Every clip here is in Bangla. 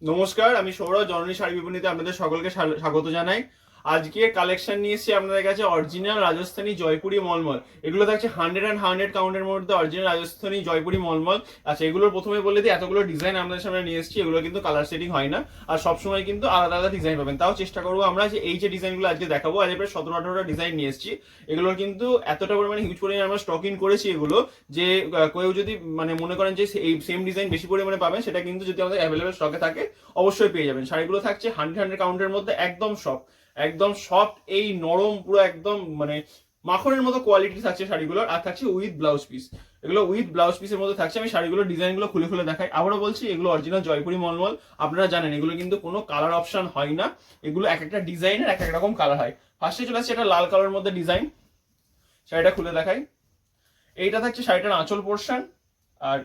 নমস্কার, আমি সৌরভ জননী শাড়ি বিপণীতে আপনাদের সকলকে স্বাগত জানাই। আজকে কালেকশন নিয়ে এসেছি আপনাদের কাছে অরিজিনাল রাজস্থানী জয়পুরি মলমল। এগুলো থাকছে 100 কাউন্টের মধ্যে অরিজিনাল রাজস্থানী জয়পুরি মলমল। আচ্ছা, এগুলোর প্রথমে বলে দিই, এতগুলো ডিজাইন আপনাদের সামনে নিয়ে এসেছি, এগুলো কিন্তু কালার সেটিং হয় না, আর সবসময় কিন্তু আলাদা আলাদা ডিজাইন পাবেন। তাও চেষ্টা করবো আমরা যে এই যে ডিজাইনগুলো আজকে দেখাবো, আজ প্রায় 17-18টা ডিজাইন নিয়ে এসেছি। এগুলোর কিন্তু এতটা পরিমাণে হিউজ পরিমাণে আমরা স্টক ইন করেছি এগুলো, যে কেউ যদি মনে করেন যে এই সেম ডিজাইন বেশি পরিমাণে পাবেন, সেটা কিন্তু যদি আমাদের অ্যাভেলেবেল স্টকে থাকে অবশ্যই পেয়ে যাবেন। শাড়িগুলো থাকছে 100 কাউন্টের মধ্যে, একদম সফট, একদম সফট, এই নরম, পুরো একদম মাখনের মতো কোয়ালিটি থাকছে শাড়িগুলোর। আর থাকছে উইথ ব্লাউজ পিস, এগুলো উইথ ব্লাউজ পিসের মধ্যে থাকছে। আমি শাড়িগুলোর ডিজাইনগুলো খুলে খুলে দেখাই। আবারও বলছি, এগুলো অরিজিনাল জয়পুরি মলমল। আপনারা জানেন এগুলো কিন্তু কোনো কালার অপশন হয় না, এগুলো এক একটা ডিজাইনের এক এক রকম কালার হয়। ফার্স্টে চলে আসছে এটা লাল কালারের মধ্যে ডিজাইন, শাড়িটা খুলে দেখাই। এইটা থাকছে শাড়িটার আঁচল পোর্শন, আর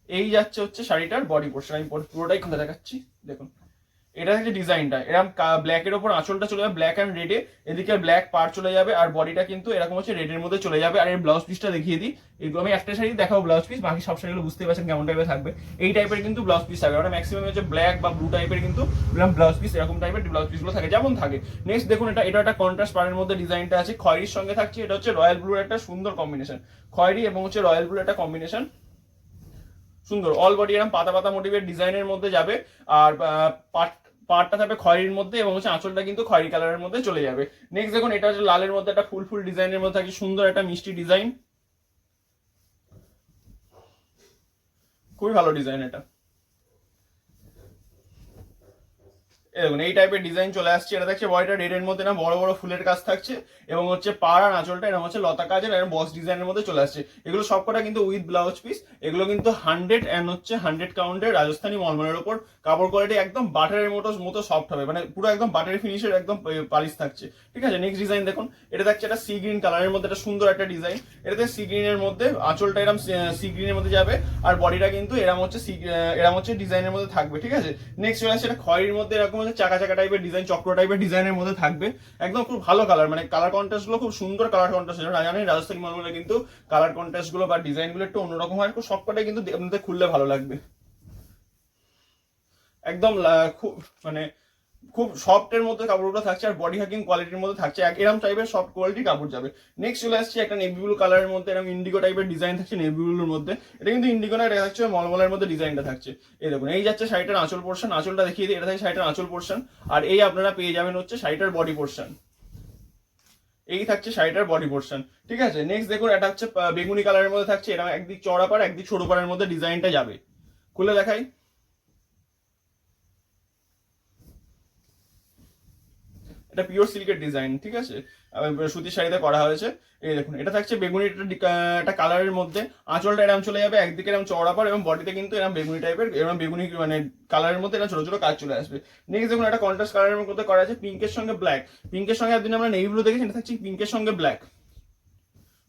এই যাচ্ছে হচ্ছে শাড়িটার বডি পোর্শন। আমি পুরোটাই খুলে দেখাচ্ছি, দেখুন। এটা হচ্ছে ডিজাইনটা, এরকম ব্ল্যাকের ওপর আঁচলটা চলে যাবে ব্ল্যাক অ্যান্ড রেডে, এদিকে ব্ল্যাক পার চলে যাবে, আর বডিটা কিন্তু এরকম হচ্ছে রেডের মধ্যে চলে যাবে। আর এর ব্লাউজ পিসটা দেখিয়ে দিই। এগুলো আমি একটা শাড়ি দেখাবো ব্লাউজ পিস, বাকি সব শাড়িগুলো বুঝতে পারছেন কেমন টাইপের থাকবে। এই টাইপের কিন্তু ব্লাউজ পিস থাকবে, ওটা ম্যাক্সিমাম হচ্ছে ব্ল্যাক বা ব্লু টাইপের কিন্তু ব্লাউজ পিস, এরকম টাইপের ব্লাউজ পিসগুলো থাকে যেমন থাকে। নেক্সট দেখুন, এটা এটা একটা কন্ট্রাস্ট পাড়ের মধ্যে ডিজাইনটা আছে, খয়েরির সঙ্গে থাকছে। এটা হচ্ছে রয়্যাল ব্লুর একটা সুন্দর কম্বিনেশন, খয়েরি এবং হচ্ছে রয়্যাল ব্লুর একটা কম্বিনেশন, সুন্দর। অল বডি এরকম পাতা পাতা মোটিভের ডিজাইনের মধ্যে যাবে। আর পার্টটা থাকবে খয়েরির মধ্যে, এবং হচ্ছে আঁচলটা কিন্তু খয়েরি কালারের মধ্যে চলে যাবে। নেক্সট দেখুন, এটা হচ্ছে লালের মধ্যে একটা ফুল ফুল ডিজাইনের মধ্যে থাকছে, সুন্দর একটা মিষ্টি ডিজাইন, খুবই ভালো ডিজাইন এটা। দেখুন এই টাইপের ডিজাইন চলে আসছে। এটা দেখছে বডিটা রেডের মধ্যে না বড় বড় ফুলের কাজ থাকছে, এবং হচ্ছে পাড় আর আঁচলটা এরকম হচ্ছে লতা কাজের এরকম বক্স ডিজাইনের মধ্যে চলে আসছে। এগুলো সবকটা কিন্তু উইথ ব্লাউজ পিস। এগুলো কিন্তু 100 কাউন্টের রাজস্থানী মলমলের উপর, কাপড় কোয়ালিটি একদম বাটারের মতো সফট হবে, পুরো একদম বাটারি ফিনিশের একদম পালিশ থাকছে। ঠিক আছে, নেক্সট ডিজাইন দেখুন। এটা দেখছে একটা সি গ্রিন কালারের মধ্যে একটা সুন্দর একটা ডিজাইন। এটাতে সি গ্রিনের মধ্যে আঁচলটা এরকম সি গ্রিনের মধ্যে যাবে, আর বডিটা কিন্তু এরকম হচ্ছে ডিজাইনের মধ্যে থাকবে। ঠিক আছে, নেক্সট চলে আসছে এটা খয়েরির মধ্যে, এরকম হচ্ছে চাকা চাকা টাইপের ডিজাইন, চক্র টাইপের ডিজাইনের মধ্যে থাকবে। একদম খুব ভালো কালার, কালার কন্ট্রাস্ট গুলো খুব সুন্দর কালার কন্ট্রাস্ট। জানেন রাজস্থানী মলমলে কিন্তু কালার কন্ট্রাস্ট গুলো বা ডিজাইন গুলো একটু অন্যরকম হয়, খুব সবকটাই কিন্তু আপনাদের খুললে ভালো লাগবে। একদম খুব খুব সফট এর মধ্যে কাপড়গুলো থাকছে, আর বডি হ্যাকিং কোয়ালিটির মধ্যে থাকছে, এরকম টাইপের সফট কোয়ালিটি কাপড় যাবে। নেক্সট চলে আসছে একটা নেভি ব্লু কালারের মধ্যে, এরকম ইন্ডিগো টাইপের ডিজাইন থাকছে নেভি ব্লুর মধ্যে। এটা কিন্তু ইন্ডিগো না, এটা থাকছে মলমলের মধ্যে ডিজাইনটা থাকছে। এই দেখুন, এই যাচ্ছে শাড়িটার আঁচল পোর্শন, আঁচলটা দেখিয়ে দিই। এটা থাকছে শাড়িটার আঁচল পোর্শন, আর এই আপনারা পেয়ে যাবেন হচ্ছে শাড়িটার বডি পোর্শন। এই থাকছে শাড়িটার বডি পোর্শন। ঠিক আছে, নেক্সট দেখুন, এটা হচ্ছে বেগুনি কালারের মধ্যে থাকছে, এটা একদিক চড়া পাড় একদিক ছোট পাড়ের মধ্যে ডিজাইনটা যাবে। খুলে দেখাই। এটা পিওর সিল্কের ডিজাইন, ঠিক আছে, সুতির শাড়িতে করা হয়েছে। এই দেখুন, এটা থাকছে বেগুনি একটা কালারের মধ্যে, আঁচলটা এরকম চলে যাবে একদিকে এরকম চওড়া পাড়, এবং বডিতে কিন্তু এরকম বেগুনি টাইপের এরকম বেগুনি কালারের মধ্যে এরকম ছোট ছোট কাজ চলে আসবে। নেক্সট দেখুন, একটা কন্ট্রাস্ট কালারের মধ্যে করা আছে, পিঙ্কের সঙ্গে ব্ল্যাক। পিঙ্কের সঙ্গে একদিন আমরা নেভি ব্লু দেখেছি, এটা থাকছে পিঙ্কের সঙ্গে ব্ল্যাক,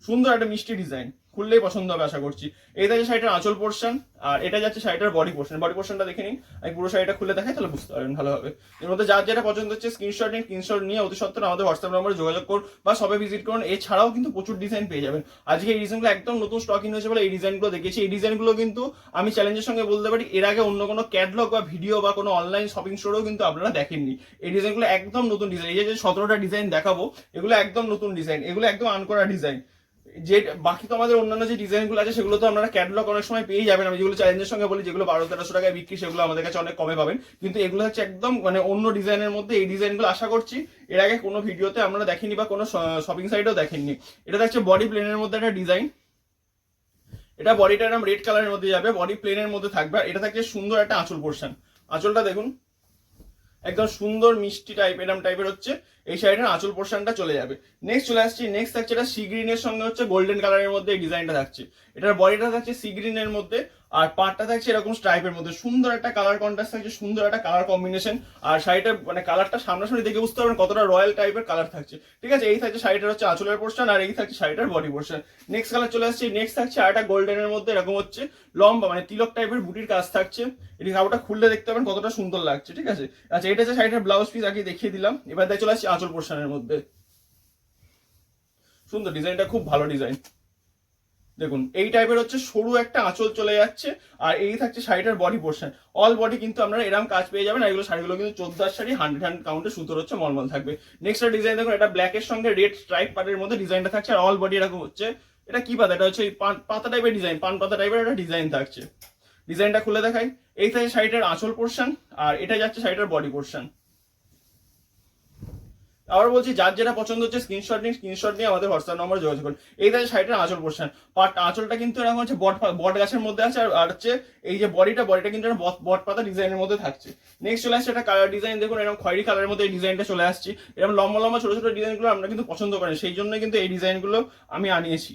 সুন্দর একটা মিষ্টি ডিজাইন, খুললেই পছন্দ হবে আশা করছি। এই যাচ্ছে শাড়িটার আঁচল পোর্শন, আর এটা যাচ্ছে শাড়িটার বডি পোর্শন। বডি পোর্শনটা দেখে নিন, আমি পুরো শাড়িটা খুলে দেখাই, তাহলে বুঝতে পারবেন ভালোভাবে। এর মধ্যে যার যেটা পছন্দ হচ্ছে স্ক্রিনশট নিয়ে অতি সত্ত্বর আমাদের হোয়াটসঅ্যাপ নম্বরে যোগাযোগ করুন, বা সবে ভিজিট করুন। এছাড়াও কিন্তু প্রচুর ডিজাইন পেয়ে যাবেন। আজকে এই ডিজাইনগুলো একদম নতুন স্টক ইন হয়েছে বলে এই ডিজাইনগুলো দেখেছি। এই ডিজাইনগুলো কিন্তু আমি চ্যালেঞ্জের সঙ্গে বলতে পারি, এর আগে অন্য কোনো ক্যাটলগ বা ভিডিও বা কোনো অনলাইন শপিং স্টোরেও কিন্তু আপনারা দেখেননি। এই ডিজাইনগুলো একদম নতুন ডিজাইন। এই যে 17টা ডিজাইন দেখাবো, এগুলো একদম নতুন ডিজাইন, এগুলো একদম আনকরা ডিজাইন। যে বাকি তো আমাদের অন্যান্য যে ডিজাইনগুলো আছে সেগুলো তো আপনারা ক্যাটালগ অনেক সময় পেয়ে যাবেন। আমি যেগুলো চ্যালেঞ্জের সঙ্গে বলি, যেগুলো 1200-1300 টাকায় বিক্রি, সেগুলো আমাদের কাছে অনেক কমে পাবেন। কিন্তু এগুলো হচ্ছে একদম অন্য ডিজাইনের মধ্যে। এই ডিজাইনগুলো আশা করছি এর আগে কোনো ভিডিওতে আমরা দেখেনি বা কোনো শপিং সাইটেও দেখেননি। এটা হচ্ছে বডি প্লেনের মধ্যে একটা ডিজাইন, এটা বডিটা এরকম রেড কালারের মধ্যে যাবে, বডি প্লেনের মধ্যে থাকবে। আর এটা থাকছে সুন্দর একটা আঁচল পোর্শন, আঁচলটা দেখুন একদম সুন্দর মিষ্টি টাইপ এরম টাইপের হচ্ছে এই শাড়িটার আঁচল পোর্শনটা চলে যাবে। নেক্সট চলে আসছি, নেক্সট থাকছে এটা সি গ্রিনের সঙ্গে হচ্ছে গোল্ডেন কালারের মধ্যে এই ডিজাইনটা থাকছে। এটার বডিটা থাকছে সি গ্রিনের মধ্যে, আর পাটটা থাকছে এরকম স্ট্রাইপের মধ্যে, সুন্দর একটা কালার কন্ট্রাস্ট থাকছে, সুন্দর একটা কালার কম্বিনেশন। আর শাড়িটা কালারটা সামনাসামনি দেখে বুঝতে পারবেন কতটা রয়্যাল টাইপের কালার থাকছে। ঠিক আছে, এই থাকছে শাড়িটার হচ্ছে আঁচলের পোর্শন, আর এই থাকছে শাড়িটার বডি পোর্শন। নেক্সট কালার চলে আসছে, নেক্সট থাকছে আর একটা গোল্ডেনের মধ্যে এরকম হচ্ছে লম্বা তিলক টাইপের বুটির কাজ থাকছে। এটি কাপড়টা খুললে দেখতে পাবেন কতটা সুন্দর লাগছে। ঠিক আছে, আচ্ছা এটা হচ্ছে শাড়িটার ব্লাউজ পিস, আগে দেখিয়ে দিলাম। এবার দেখে চলে আসছি আঁচল পোর্শনের মধ্যে, সুন্দর ডিজাইনটা, খুব ভালো ডিজাইন। দেখুন এই টাইপের হচ্ছে সরু একটা আঁচল চলে যাচ্ছে, আর এই থাকছে শাড়িটার বডি পোর্শন। অল বডি কিন্তু আপনারা এরকম কাজ পেয়ে যাবেন। আর এগুলো শাড়িগুলো কিন্তু 14 শাড়ি 100 কাউন্টে সুতোর হচ্ছে মলমল থাকবে। নেক্সট ডিজাইন দেখুন, এটা ব্ল্যাকের সঙ্গে রেড স্ট্রাইপ পাটের মধ্যে ডিজাইনটা থাকছে, আর অল বডি এরকম হচ্ছে। এটা কি পাতা, এটা হচ্ছে পাতা টাইপের ডিজাইন, পান পাতা টাইপের একটা ডিজাইন থাকছে। ডিজাইনটা খুলে দেখাই। এই থাকে শাড়িটার আঁচল পোর্শন, আর এটা যাচ্ছে শাড়িটার বডি পোর্শন। আবার বলছি, যার যেটা পছন্দ হচ্ছে স্ক্রিনশট নিয়ে আমাদের হোয়াটসঅ্যাপ নম্বরে যোগাযোগ করুন। এই তাহলে শাড়িটার আঁচল পোর্শন, আঁচলটা কিন্তু এরকম হচ্ছে বট গাছের মধ্যে আছে, আর হচ্ছে এই যে বডিটা কিন্তু বট পাতা ডিজাইনের মধ্যে থাকছে। নেক্সট চলে আসছে একটা কালার ডিজাইন, দেখুন এরকম খয়েরি কালারের মধ্যে এই ডিজাইনটা চলে আসছে। এরকম লম্বা লম্বা ছোট ছোট ডিজাইনগুলো আমরা কিন্তু পছন্দ করেন, সেই জন্য কিন্তু এই ডিজাইনগুলো আমি আনিয়েছি।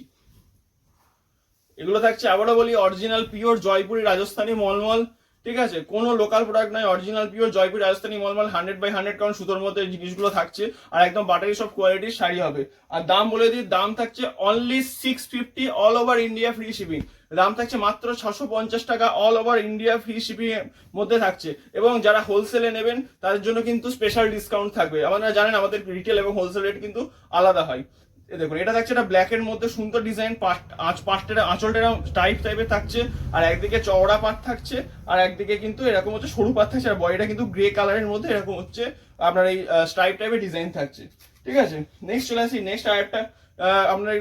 এগুলো থাকছে, আবারও বলি, অরিজিনাল পিওর জয়পুরি রাজস্থানী মলমল, ঠিক আছে, কোনো লোকাল প্রোডাক্ট নয়, অরিজিনাল পিওর জয়পুরি রাজস্থানী মলমল 100/100 কারণ সুতোর মধ্যে জিনিসগুলো থাকছে, আর একদম বাটারি সব কোয়ালিটির শাড়ি হবে। আর দাম বলে দিই, দাম থাকছে only 650, all over India free shipping. দাম থাকছে মাত্র 650 টাকা, all over India free shipping এর মধ্যে থাকছে। এবং যারা হোলসেলে নেবেন তাদের জন্য কিন্তু স্পেশাল ডিসকাউন্ট থাকবে। আপনারা জানেন আমাদের রিটেল এবং হোলসেল রেট কিন্তু আলাদা হয়। দেখুন এটা থাকছে একটা ব্ল্যাক এর মধ্যে সুন্দর ডিজাইন, পাঁচটা আঁচলটা টাইপ টাইপের থাকছে, আর একদিকে চওড়া পাট থাকছে, আর একদিকে কিন্তু এরকম হচ্ছে সরু পাট থাকছে, আর বডিটা কিন্তু গ্রে কালারের মধ্যে এরকম হচ্ছে আপনার এই স্ট্রাইপ টাইপের ডিজাইন থাকছে, ঠিক আছে। নেক্সট চলে আসি, নেক্সট আরেকটা আপনার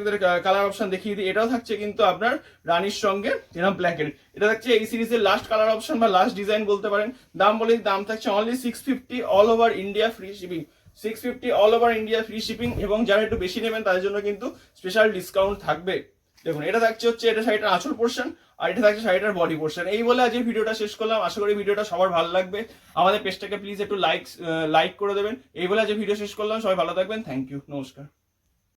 কালার অপশন দেখিয়ে দিই। এটাও থাকছে কিন্তু আপনার রানির সঙ্গে এরকম ব্ল্যাকের। এটা থাকছে এই সিরিজের লাস্ট কালার অপশন বা লাস্ট ডিজাইন বলতে পারেন। দাম বলে দাম থাকছে only 650, all over India free shipping. 650 all over India free shipping, এবং যারা একটু বেশি নেবেন তাদের জন্য কিন্তু স্পেশাল ডিসকাউন্ট থাকবে। দেখুন এটা থাকছে হচ্ছে এটা শাড়িটার আঁচল পোর্শন, আর এটা থাকছে শাড়িটার বডি পোর্শন। এই বলে আজকে ভিডিওটা শেষ করলাম। আশা করি ভিডিওটা সবার ভালো লাগবে। আমাদের পেজটাকে প্লিজ একটু লাইক করে দেবেন। এই বলে আজকে ভিডিও শেষ করলাম। সবাই ভালো থাকবেন। থ্যাংক ইউ, নমস্কার।